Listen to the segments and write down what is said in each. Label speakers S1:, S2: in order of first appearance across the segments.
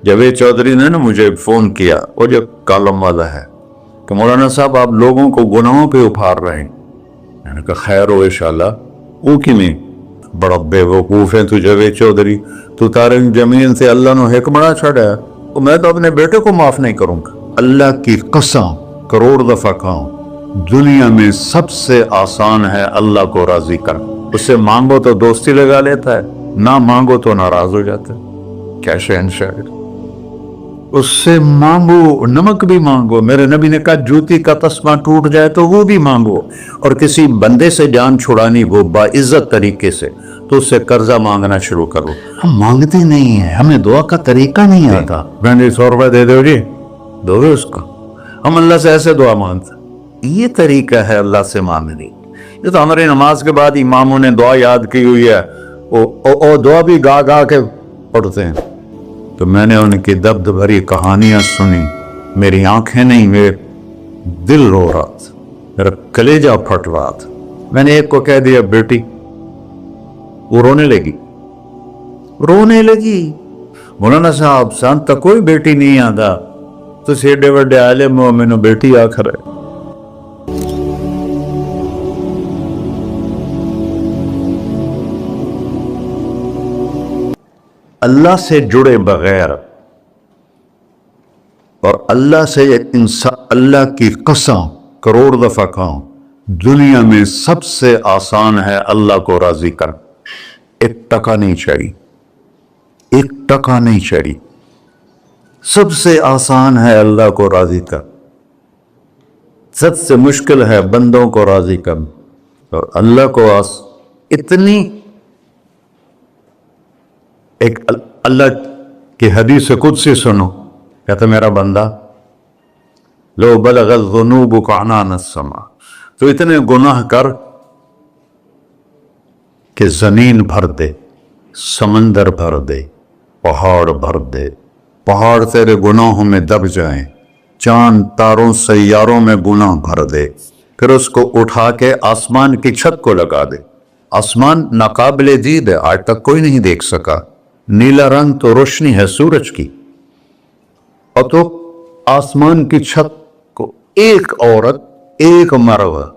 S1: जावेद चौधरी ने ना मुझे फ़ोन किया, वो जो कॉलम वाला है, कि मौलाना साहब आप लोगों को गुनाहों पे उभार रहे हैं। मैंने कहा खैर हो इंशाल्लाह। वो कि नहीं, बड़ा बेवकूफ़ है तू जावेद चौधरी, तू तारे जमीन से अल्लाह ने हिक बड़ा छड़ा है, तो मैं तो अपने बेटे को माफ़ नहीं करूँगा। अल्लाह की कसम करोड़ दफ़ा कहूँ, दुनिया में सबसे आसान है अल्लाह को राज़ी करना। उससे मांगो तो दोस्ती लगा लेता है, ना मांगो तो नाराज़ हो जाता है। क्या शहंशाह, उससे मांगो, नमक भी मांगो। मेरे नबी ने कहा जूती का तस्मा टूट जाए तो वो भी मांगो, और किसी बंदे से जान छुड़ानी हो बाइज्जत तरीके से तो उससे कर्जा मांगना शुरू करो। हम मांगते नहीं है, हमें दुआ का तरीका नहीं आता। मैंने 100 रुपए दे दो जी, दोगे उसको। हम अल्लाह से ऐसे दुआ मांगते, ये तरीका है अल्लाह से मांगने। ये तो हमारी नमाज के बाद इमामों ने दुआ याद की हुई है, वो दुआ भी गा गा के पढ़ते हैं। तो मैंने उनकी दर्द भरी कहानियां सुनी, मेरी आंखें नहीं, मेरे दिल रो रहा था, मेरा कलेजा फट रहा था। मैंने एक को कह दिया बेटी, वो रोने लगी। मौलाना साहब सन तक कोई बेटी नहीं आता, तो एडे वड्डे आलिम हो, मैनू बेटी आखर है। अल्लाह से जुड़े बगैर और अल्लाह से इंसान, अल्लाह की कसम करोड़ दफा कहूं, दुनिया में सबसे आसान है अल्लाह को राजी कर। 1 टका नहीं चाहिए, 1 टका नहीं चाहिए। सबसे आसान है अल्लाह को राजी कर, सबसे मुश्किल है बंदों को राजी कर। और अल्लाह को इतनी एक अल्लाह की हदीस कुदसी सुनो, कहता मेरा बंदा लो बलगल ज़ुनूब कानान समा, तो इतने गुनाह कर कि जमीन भर दे, समंदर भर दे, पहाड़ भर दे, पहाड़ तेरे गुनाहों में दब जाएं, चांद तारों सैयारों में गुनाह भर दे, फिर उसको उठा के आसमान की छत को लगा दे। आसमान नाकाबिले दीद है, आज तक कोई नहीं देख सका। नीला रंग तो रोशनी है सूरज की, और तो आसमान की छत को एक औरत, एक मर्द,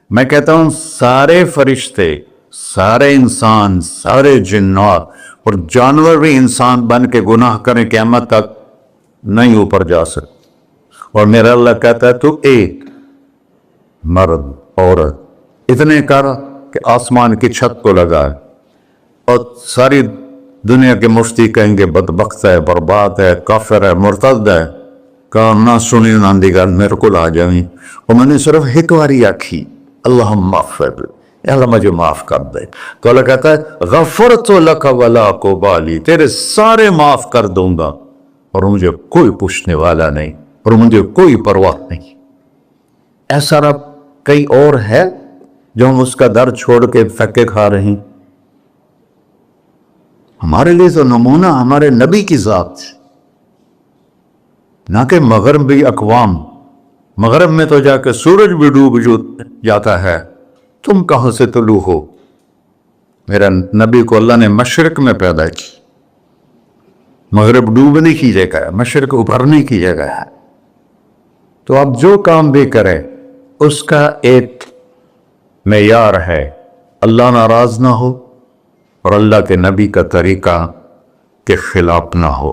S1: मैं कहता हूं सारे फरिश्ते, सारे इंसान, सारे जिन्नात और जानवर भी इंसान बन के गुनाह करें, क़यामत तक नहीं ऊपर जा सकते। और मेरा अल्लाह कहता है तू एक मर्द औरत इतने कर कि आसमान की छत को लगाए, और सारी दुनिया के मुफ्ती कहेंगे बदबख्त है, बर्बाद है, काफिर है, मुर्तद है। कहा ना सुनी ना दी गल मेरे को आ जावी, और मैंने सिर्फ एक बारी आखी अल्लाह माफ़, अल्लाह मुझे माफ कर दे। तो अल्लाह कहता है गफ़रतु लक वला कुबाली, तेरे सारे माफ कर दूंगा और मुझे कोई पूछने वाला नहीं, और मुझे कोई परवाह नहीं। ऐसा रब कई और है जो हम उसका दर छोड़ के फक्के खा रहे हैं। हमारे लिए तो नमूना हमारे नबी की जात, ना कि मगरबी अकवाम। मगरब में तो जाकर सूरज भी डूब जाता है, तुम कहां से तुलू हो। मेरा नबी को अल्लाह ने मशरक में पैदा की, मगरब डूबने की जगह है, मशरक उभरने की जगह है। तो आप जो काम भी करें उसका एक मेयार है, अल्लाह नाराज ना हो और अल्लाह के नबी का तरीका के खिलाफ ना हो,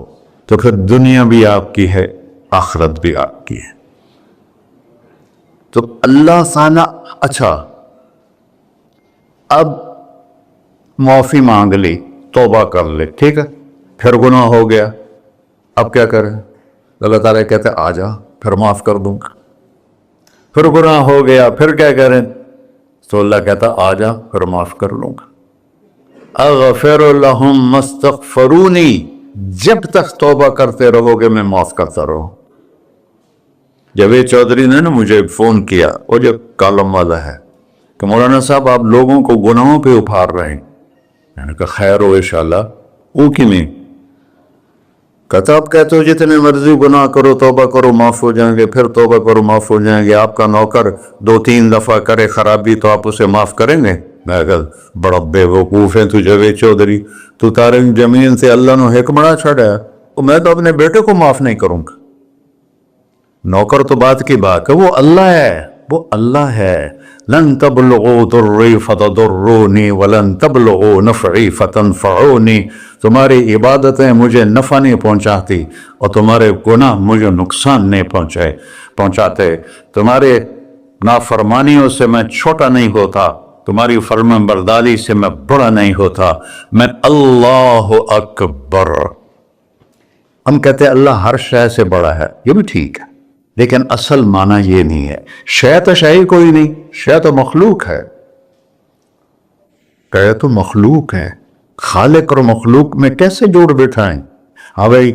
S1: तो फिर दुनिया भी आपकी है, आखिरत भी आपकी है। तो अल्लाह साना। अच्छा, अब माफी मांग ली, तौबा कर ले, ठीक है, फिर गुनाह हो गया, अब क्या करें? अल्लाह ताला कहते आ जा, फिर माफ कर दूंगा। फिर गुनाह हो गया, फिर क्या करें? तो अल्लाह कहता आ जा, फिर माफ कर लूंगा। अग़फ़िर लहुम मस्तग़फ़िरूनी, जब तक तौबा करते रहोगे मैं माफ करता रहो। जावेद चौधरी ने ना मुझे फोन किया, वो जो कॉलम वाला है, कि मौलाना साहब आप लोगों को गुनाहों पे उभार रहे हैं। मैंने कहा खैर हो इंशाल्लाह। वो कि नहीं, कहता आप कहते हो जितने मर्जी गुनाह करो, तौबा करो माफ हो जाएंगे, फिर तौबा करो माफ हो जाएंगे। आपका नौकर 2-3 दफा करे खराबी तो आप उसे माफ करेंगे? میں کہا بڑا بیوقوف ہے تو جاوید چودھری، تو تارے زمین سے اللہ نے حکمڑا چھڑا ہے، تو میں تو اپنے بیٹے کو معاف نہیں کروں گا۔ نوکر تو بات کی بات ہے، وہ اللہ ہے، وہ اللہ ہے۔ لن تبلغوا ضری فتضرونی ولن تبلغوا نفعی فتنفعونی، تمہاری عبادتیں مجھے نفع نہیں پہنچاتی اور تمہارے گناہ مجھے نقصان نہیں پہنچاتے، تمہارے نافرمانیوں سے میں چھوٹا نہیں ہوتا، تمہاری فرمان برداری سے میں بڑا نہیں ہوتا، میں اللہ اکبر۔ ہم کہتے ہیں اللہ ہر شے سے بڑا ہے، یہ بھی ٹھیک ہے، لیکن اصل معنی یہ نہیں ہے۔ شے تو شے ہی کوئی نہیں، شے تو مخلوق ہے، کہ تو مخلوق ہے، خالق اور مخلوق میں کیسے جوڑ بٹھائیں؟ ہاں بھائی،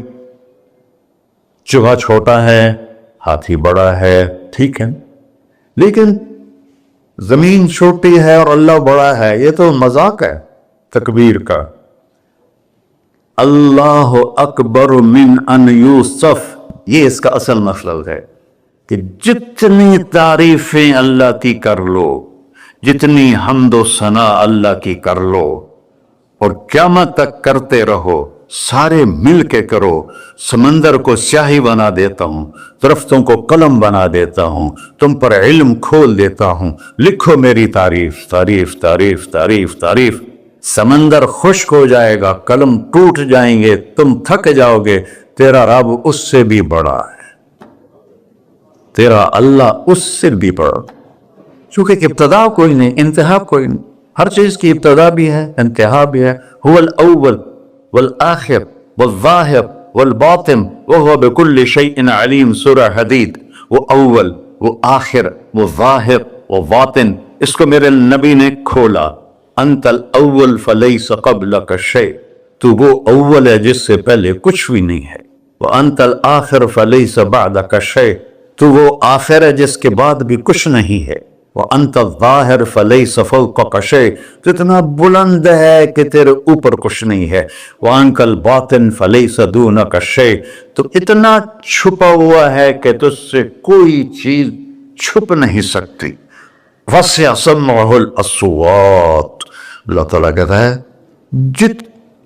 S1: چوہا چھوٹا ہے، ہاتھی بڑا ہے، ٹھیک ہے، لیکن زمین چھوٹی ہے اور اللہ بڑا ہے، یہ تو مذاق ہے تکبیر کا۔ اللہ اکبر من ان یوسف، یہ اس کا اصل مطلب ہے کہ جتنی تعریفیں اللہ کی کر لو، جتنی حمد و ثنا اللہ کی کر لو، اور قیامت تک کرتے رہو، سارے مل کے کرو۔ سمندر کو سیاہی بنا دیتا ہوں، درختوں کو قلم بنا دیتا ہوں، تم پر علم کھول دیتا ہوں، لکھو میری تعریف، تعریف تعریف تعریف تعریف۔ سمندر خشک ہو جائے گا، قلم ٹوٹ جائیں گے، تم تھک جاؤ گے، تیرا رب اس سے بھی بڑا ہے، تیرا اللہ اس سے بھی بڑا، چونکہ ابتدا کوئی نہیں، انتہا کوئی نہیں۔ ہر چیز کی ابتدا بھی ہے، انتہا بھی ہے۔ هو الاول والآخر والظاہر والباطن وهو بكل شيء علیم، سورہ حدید۔ وہ اول، وہ آخر، وہ ظاہر، وہ باطن، اس کو میرے نبی نے کھولا۔ انت الاول فلیس قبلک شیء، تو وہ اول ہے جس سے پہلے کچھ بھی نہیں ہے۔ وانت الآخر فلیس بعدک شیء، تو وہ آخر ہے جس کے بعد بھی کچھ نہیں ہے۔ وانت الظاہر فلیس فوقک شیء، تو اتنا بلند ہے کہ تیرے اوپر کچھ نہیں ہے۔ وانت الباطن فلیس دونک شیء، تو اتنا چھپا ہوا ہے کہ تجھ سے کوئی چیز چھپ نہیں سکتی۔ وسع سمعہ الاصوات، اللہ تعالیٰ کہتا ہے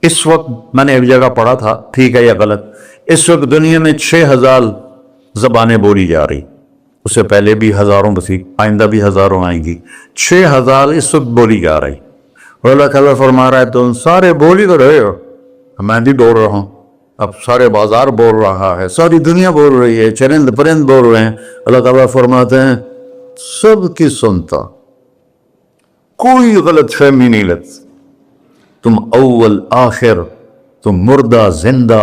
S1: اس وقت میں نے ایک جگہ پڑھا تھا، ٹھیک ہے یا غلط، اس وقت دنیا میں 6000 زبانیں بولی جا رہی، اس سے پہلے بھی ہزاروں بسی، آئندہ بھی ہزاروں آئیں گی، 6000 اس وقت بولی جا رہی، اور اللہ تعالیٰ فرما رہا ہے تم سارے بولی تو رہے ہو، میں بھی بول رہا ہوں، اب سارے بازار بول رہا ہے، ساری دنیا بول رہی ہے، چرند پرند بول رہے ہیں، اللہ تعالیٰ فرماتے ہیں سب کی سنتا، کوئی غلط فہمی نہیں لگتی، تم اول آخر، تم مردہ زندہ،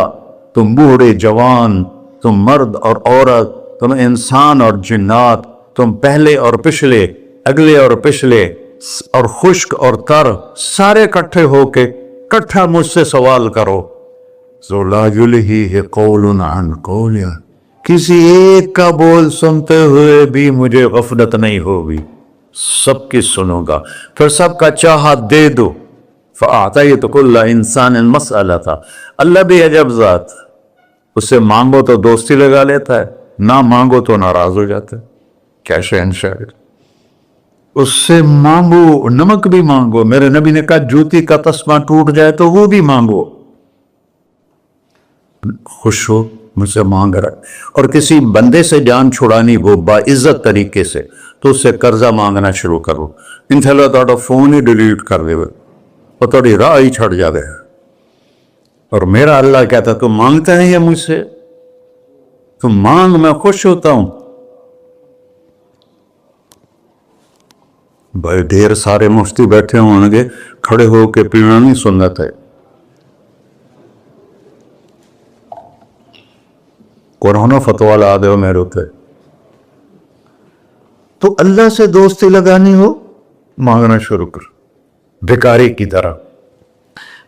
S1: تم بوڑھے جوان، تم مرد اور عورت، تم انسان اور جنات، تم پہلے اور پچھلے، اگلے اور پچھلے، اور خشک اور تر، سارے کٹھے ہو کے کٹھا مجھ سے سوال کرو۔ ذو لا یلہیہ قول عن قول، کسی ایک کا بول سنتے ہوئے بھی مجھے غفلت نہیں ہوگی، سب کی سنوں گا، پھر سب کا چاہا دے دو۔ فَأَعْطَيْتُ كُلَّ إِنسَانٍ مَسْأَلَةً، اللہ بھی عجب ذات، اس سے مانگو تو دوستی لگا لیتا ہے، نہ مانگو تو ناراض ہو جاتا ہے، کیا شہنشاہ، اس سے مانگو، نمک بھی مانگو، میرے نبی نے کہا جوتی کا تسمہ ٹوٹ جائے تو وہ بھی مانگو، خوش ہو مجھ سے مانگ رہا ہے۔ اور کسی بندے سے جان چھڑانی ہو باعزت طریقے سے تو اس سے قرضہ مانگنا شروع کرو، انشاءاللہ تھوڑا فون ہی ڈیلیٹ کر دے اور تھوڑی راہ ہی چھڑ جاوے۔ اور میرا اللہ کہتا تم مانگتا ہے یا مجھ سے، تم مانگ، میں خوش ہوتا ہوں۔ بھائی ڈھیر سارے مفتی بیٹھے ہوں گے، کھڑے ہو کے پینا نہیں سنت ہے، قرآن و فتویٰ لا دے میرے ہوتے، تو اللہ سے دوستی لگانی ہو مانگنا شروع کر، بھکاری کی طرح۔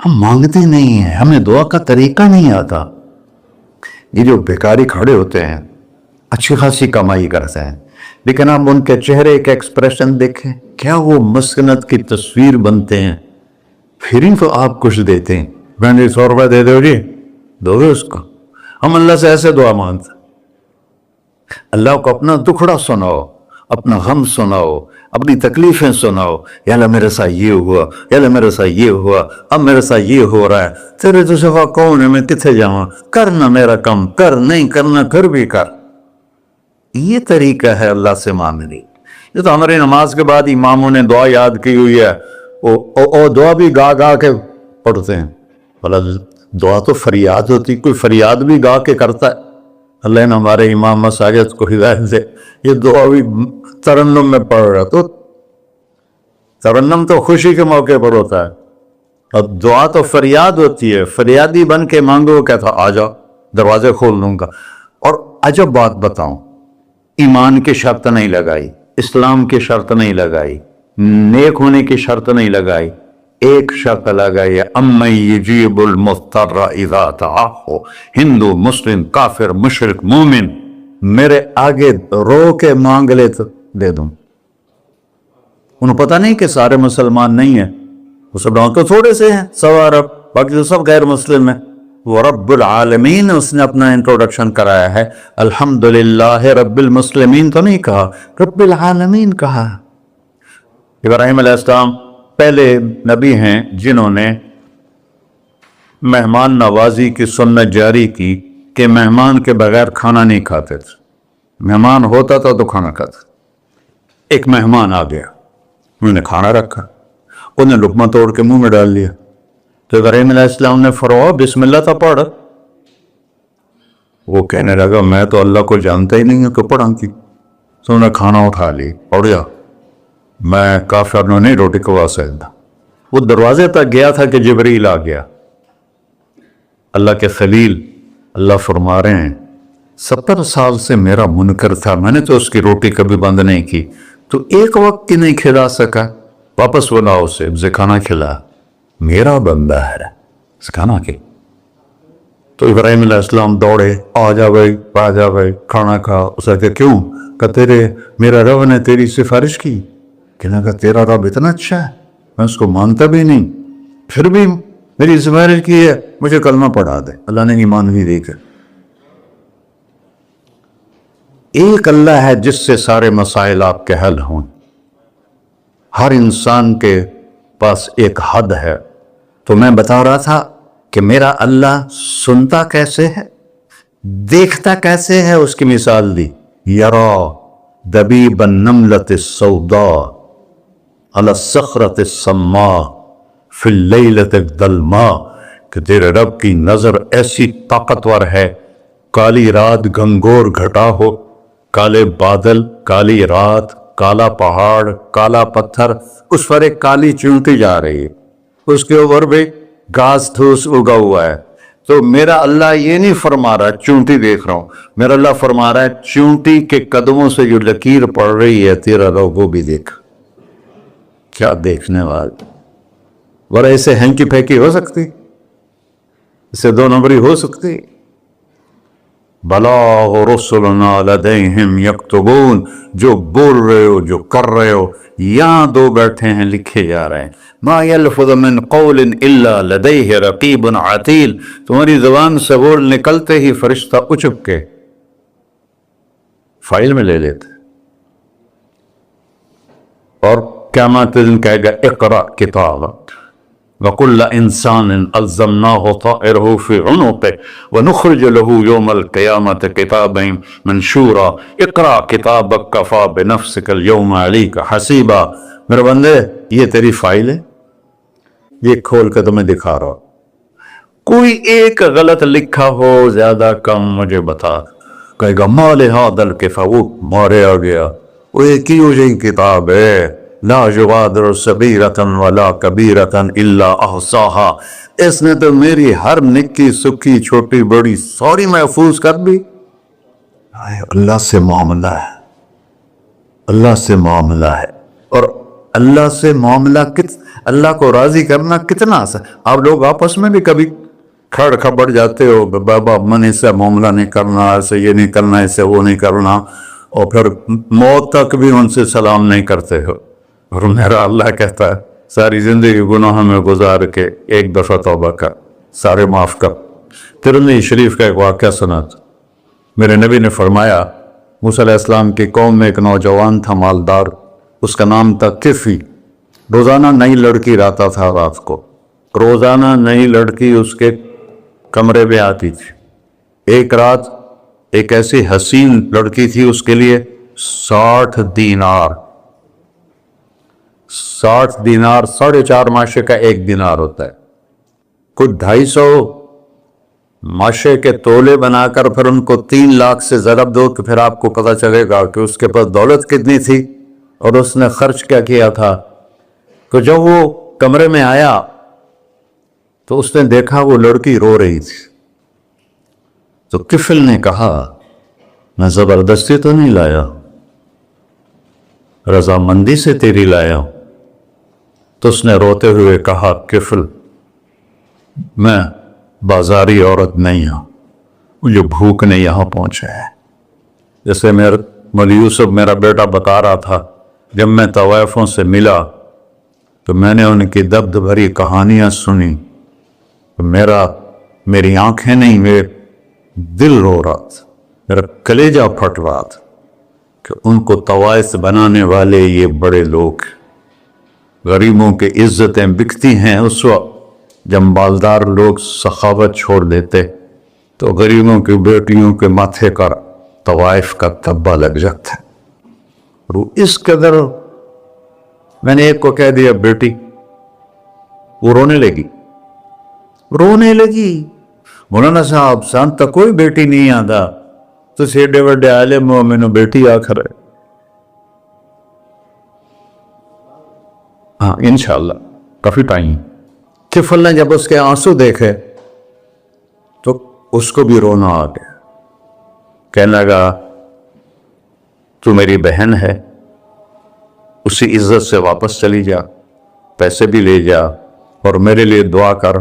S1: ہم مانگتے نہیں ہیں، ہمیں دعا کا طریقہ نہیں آتا۔ یہ جو بھکاری کھڑے ہوتے ہیں اچھی خاصی کمائی کرتے ہیں، لیکن آپ ان کے چہرے کے ایکسپریشن دیکھیں، کیا وہ مسکنت کی تصویر بنتے ہیں، پھر ہی تو آپ کچھ دیتے ہیں، میں نے 100 روپے دے دو جی، دو گے اس کو؟ ہم اللہ سے ایسے دعا مانگتے ہیں، اللہ کو اپنا دکھڑا سناؤ، اپنا غم سناؤ، अपनी तकलीफें सुनाओ, या अल्लाह मेरे साथ ये हुआ, या अल्लाह मेरे साथ ये हुआ, अब मेरे साथ ये हो रहा है, तेरे तो सिवा कौन है, मैं किथे जाऊं, करना मेरा काम, कर, नहीं करना फिर भी कर। ये तरीका है अल्लाह से मांगने। ये तो हमारी नमाज के बाद इमामों ने दुआ याद की हुई है, वो दुआ भी गा गा के पढ़ते हैं। भला दुआ तो फरियाद होती, कोई फरियाद भी गा के करता है? अल्लाह ने हमारे इमाम मसाजिद को हिदायत दे, ये दुआ भी तरन्नुम में पढ़ रहा, तो तरन्नुम तो खुशी के मौके पर होता है, अब दुआ तो फरियाद होती है। फरियादी बन के मांगो, कहता आ जाओ दरवाजे खोल दूंगा। और अजब बात बताऊं, ईमान की शर्त नहीं लगाई, इस्लाम की शर्त नहीं लगाई, नेक होने की शर्त नहीं लगाई, एक शर्त लगाई है, अम्मै युजीबुल मुफ्तर्रा इज़ा दआहु। हिंदू, मुस्लिम, काफिर, मुशरिक, मोमिन मेरे आगे रो के मांग ले तो दे दूं। उन्हें पता नहीं कि सारे मुसलमान नहीं है, मुसलमान तो थोड़े से हैं, 1.25 अरब, बाकी तो सब गैर मुस्लिम है। वो रब्बुल आलमीन उसने अपना इंट्रोडक्शन कराया है, अल्हम्दुलिल्लाह रब्बिल मुस्लिमीन तो नहीं कहा, रब्बिल आलमीन कहा। इब्राहीम अलैहिस्सलाम पहले नबी हैं जिन्होंने मेहमान नवाजी की सुन्नत जारी की कि मेहमान के बगैर खाना नहीं खाते थे। मेहमान होता था तो खाना खाते। एक मेहमान आ गया, उन्होंने खाना रखा, उन्हें लुकमा तोड़ के मुंह में डाल लिया, तो इब्राहीम अलैहिस्सलाम ने फरमाया बिस्मिल्लाह तो पढ़। वो कहने लगा मैं तो अल्लाह को जानता ही नहीं हूं, क्यों पढ़ा की? तो उन्होंने खाना उठा ली, पढ़ जा, मैं काफिर नहीं रोटी खवा सकता। वो दरवाजे तक गया था कि जिब्रील आ गया, अल्लाह के खलील। अल्लाह फरमा रहे हैं 70 साल से मेरा मुनकर था, मैंने तो उसकी रोटी कभी बंद नहीं की, तो एक वक्त की नहीं खिला सका, वापस बुलाओ उसे, उसे खाना खिला, मेरा बंदा है, खाना के। तो इब्राहीम अलैहिस्सलाम दौड़े, आ जा भाई, आ जा भाई, खाना खा। उसे कहा क्यों? कहा तेरे मेरा रब ने तेरी सिफारिश की। कहने का तेरा रब इतना अच्छा है, मैं उसको मानता भी नहीं, फिर भी मेरी सिफारिश की है, मुझे कलमा पढ़ा दे। अल्लाह ने ईमान भी देखा। एक अल्लाह है जिससे सारे मसाइल आपके हल हों। हर इंसान के पास एक हद है। तो मैं बता रहा था कि मेरा अल्लाह सुनता कैसे है, देखता कैसे है, उसकी मिसाल दी। यरा दबीबन नमलत सौदा अला सखरत सम्मा फिल लैलत दलमा, कि तेरे रब की नजर ऐसी ताकतवर है, काली रात घंघोर घटा हो, काले बादल, काली रात, काला पहाड़, काला पत्थर, उस पर एक काली चींटी जा रही है, उसके ऊपर भी घास फूस उगा हुआ है। तो मेरा अल्लाह ये नहीं फरमा रहा चींटी देख रहा हूं, मेरा अल्लाह फरमा रहा है चींटी के कदमों से जो लकीर पड़ रही है तेरा रब वो भी देख। क्या देखने वाले, बड़ा ऐसे हैंकी फैंकी हो सकती, इससे 2 नंबरी हो सकती। बलाग रुसुलना लदैहिम यक्तुबून, जो बोल रहे हो, जो कर रहे हो, यहां 2 बैठे हैं, लिखे जा रहे हैं। मा यल्फुज़ु मिन क़ौलिन इल्ला लदैहि रक़ीबुन अतील, तुम्हारी जुबान से बोल निकलते ही फरिश्ता उचक के फाइल में ले लेते। और क़यामत दिन कहेगा इक़रा किताबक वकुल्ल इंसान अल्ज़मनाहु ताइरहु फी उनुक़िही व नुख़रिजु लहू यौमल क़ियामति किताबन मंशूरा इक़रा किताबक कफ़ा बिनफ़्सिकल यौमा अलैका हसीबा। मेरे बंदे ये तेरी फाइल है, ये खोल कर तुम्हें दिखा रहा हूं, कोई एक गलत लिखा हो ज्यादा कम मुझे बता। कहेगा माले हादल के वो मारे आ गया, वो एक ही हो जाए किताब है, ला युगादिरु सगीरतन वला कबीरतन इल्ला अहसाहा, इसने तो मेरी हर निक्की सुक्की छोटी बड़ी सारी महफूज कर दी। अल्लाह से मामला है, अल्लाह से मामला है। और अल्लाह से मामला अल्लाह को राजी करना कितना आसान। आप लोग आपस में भी कभी खड़ खबड़ जाते हो, बाबा मन इससे मामला नहीं करना, ऐसे ये नहीं करना, ऐसे वो नहीं करना, और फिर मौत तक भी उनसे सलाम नहीं करते हो। और मेरा अल्लाह कहता है सारी जिंदगी गुनाह में गुजार के एक दफा तौबा कर, सारे माफ कर। तिरमिज़ी शरीफ का एक वाक़या सुना था, मेरे नबी ने फरमाया मूसा अलैहिस्सलाम की कौम में एक नौजवान था मालदार, اس کا نام تھا کفی. روزانہ نئی لڑکی لاتا تھا رات کو, روزانہ نئی لڑکی اس کے کمرے میں آتی تھی. ایک رات ایک ایسی حسین لڑکی تھی, اس کے لیے 60 دینار 4.5 ماشے کا 1 دینار ہوتا ہے, کچھ 250 ماشے کے تولے بنا کر پھر ان کو 3 لاکھ سے ضرب دو تو پھر آپ کو پتہ چلے گا کہ اس کے پاس دولت کتنی تھی اور اس نے خرچ کیا کیا تھا. تو جب وہ کمرے میں آیا تو اس نے دیکھا وہ لڑکی رو رہی تھی. تو کفل نے کہا میں زبردستی تو نہیں لایا, رضامندی سے تیری لایا ہوں. تو اس نے روتے ہوئے کہا کفل میں بازاری عورت نہیں ہوں, مجھے بھوک نے یہاں پہنچا ہے. جیسے مولی یوسف میرا بیٹا بتا رہا تھا, جب میں طوائفوں سے ملا تو میں نے ان کی دبد بھری کہانیاں سنی تو میری آنکھیں نہیں, میرے دل رو رہا تھا, میرا کلیجہ پھٹ رہا تھا کہ ان کو طوائف بنانے والے یہ بڑے لوگ. غریبوں کی عزتیں بکتی ہیں اس وقت جب مالدار لوگ سخاوت چھوڑ دیتے تو غریبوں کی بیٹیوں کے ماتھے پر طوائف کا تبا لگ جاتا ہے. اور اس قدر میں نے ایک کو کہہ دیا بیٹی, وہ رونے لگی. مولانا صاحب سان تک کوئی بیٹی نہیں آتا تو سیڈے وڈے عالم ہو, میں نے بیٹی آخر ہے. ہاں انشاءاللہ کافی ٹائم. کفل نے جب اس کے آنسو دیکھے تو اس کو بھی رونا آ گیا. کہنے لگا تو میری بہن ہے, اسی عزت سے واپس چلی جا, پیسے بھی لے جا اور میرے لیے دعا کر,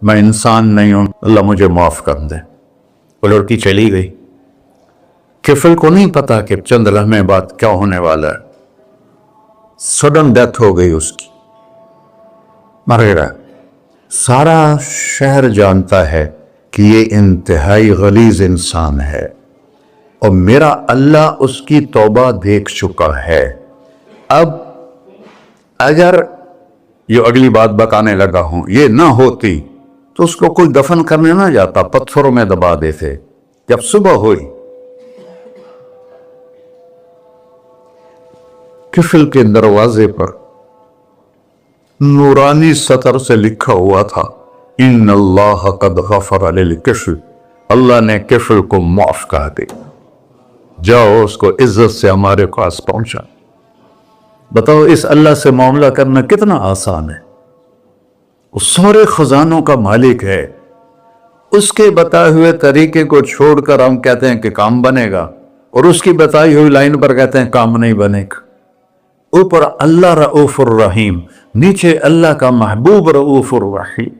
S1: میں انسان نہیں ہوں, اللہ مجھے معاف کر دے. وہ لڑکی چلی گئی. کفل کو نہیں پتا کہ چند لمحے بعد کیا ہونے والا ہے. سڈن ڈیتھ ہو گئی اس کی, مر گیا. سارا شہر جانتا ہے کہ یہ انتہائی غلیظ انسان ہے اور میرا اللہ اس کی توبہ دیکھ چکا ہے. اب اگر یہ اگلی بات بتانے لگا ہوں, یہ نہ ہوتی تو اس کو کوئی دفن کرنے نہ جاتا, پتھروں میں دبا دیتے. جب صبح ہوئی کفل کے دروازے پر نورانی سطر سے لکھا ہوا تھا ان اللہ قد غفر للکفل, اللہ نے کفل کو معاف کر دے, جاؤ اس کو عزت سے ہمارے پاس پہنچا. بتاؤ اس اللہ سے معاملہ کرنا کتنا آسان ہے. وہ سارے خزانوں کا مالک ہے, اس کے بتائے ہوئے طریقے کو چھوڑ کر ہم کہتے ہیں کہ کام بنے گا, اور اس کی بتائی ہوئی لائن پر کہتے ہیں کام نہیں بنے گا. اوپر اللہ رؤوف الرحیم, نیچے اللہ کا محبوب رؤوف الرحیم.